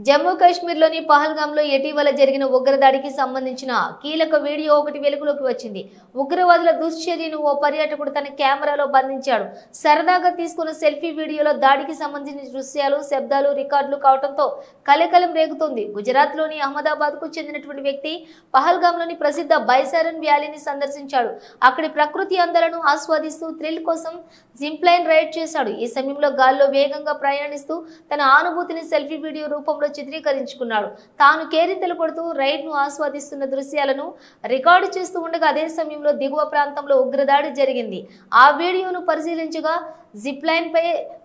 జమ్మూ కాశ్మీర్లోని పహల్గామ్లో ఇటీవల జరిగిన ఉగ్రదాడికి సంబంధించిన కీలక వీడియో ఒకటి వెలుగులోకి వచ్చింది. ఉగ్రవాదుల దుశ్చర్యను ఓ పర్యాటకుడు తన కెమెరాలో బంధించాడు. సరదాగా తీసుకున్న సెల్ఫీ వీడియోలో దాడికి సంబంధించిన దృశ్యాలు, శబ్దాలు రికార్డులు కావడంతో కలకలం రేగుతోంది. గుజరాత్లోని అహ్మదాబాద్కు చెందినటువంటి వ్యక్తి పహల్గామ్లోని ప్రసిద్ధ బైసారన్ వ్యాలీని సందర్శించాడు. అక్కడి ప్రకృతి అందాలను ఆస్వాదిస్తూ థ్రిల్ కోసం జిప్లైన్ రైడ్ చేశాడు. ఈ సమయంలో గాల్లో వేగంగా ప్రయాణిస్తూ తన అనుభూతిని సెల్ఫీ వీడియో రూపంలో చిత్రీకరించుకున్నాడు. తాను కేరింతలు కొడుతూ రైడ్ ను ఆస్వాదిస్తున్న దృశ్యాలను రికార్డు చేస్తూ ఉండగా అదే సమయంలో దిగువ ప్రాంతంలో ఉగ్రదాడి జరిగింది. ఆ వీడియోను పరిశీలించగా జిప్లైన్ పై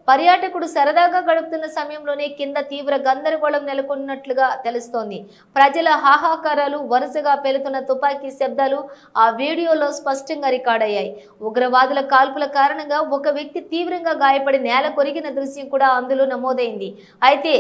పర్యాటకుడు సరదాగా గడుపుతున్న సమయంలోనే కింద తీవ్ర గందరగోళం నెలకొన్నట్లుగా తెలుస్తోంది. ప్రజల హాహాకారాలు, వరుసగా పేలుతున్న తుపాకీ శబ్దాలు ఆ వీడియోలో స్పష్టంగా రికార్డయ్యాయి. ఉగ్రవాదుల కాల్పుల కారణంగా ఒక వ్యక్తి తీవ్రంగా గాయపడి నేల కొరిగిన దృశ్యం కూడా అందులో నమోదైంది. అయితే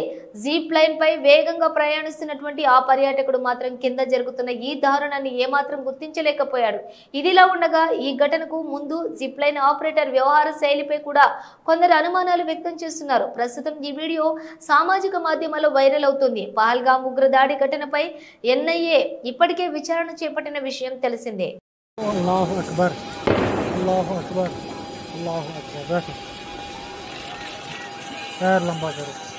జీప్ లైన్ పై వేగంగా ప్రయాణిస్తున్నటువంటి ఆ పర్యాటకుడు మాత్రం కింద జరుగుతున్న ఈ దారుణాన్ని ఏమాత్రం గుర్తించలేకపోయాడు. ఇదిలా ఉండగా ఈ ఘటనకు ముందు జిప్ లైన్ ఆపరేటర్ వ్యవహార శైలిపై కూడా కొందరు అనుమానాలు వ్యక్తం చేస్తున్నారు. ప్రస్తుతం ఈ వీడియో సామాజిక మాధ్యమాల్లో వైరల్ అవుతుంది. పహల్గామ్ ఉగ్రదాడి ఘటనపై ఎన్ఐఏ ఇప్పటికే విచారణ చేపట్టిన విషయం తెలిసిందే. అల్లాహు అక్బర్, అల్లాహు అక్బర్, అల్లాహు అక్బర్. पैर लंबा करो।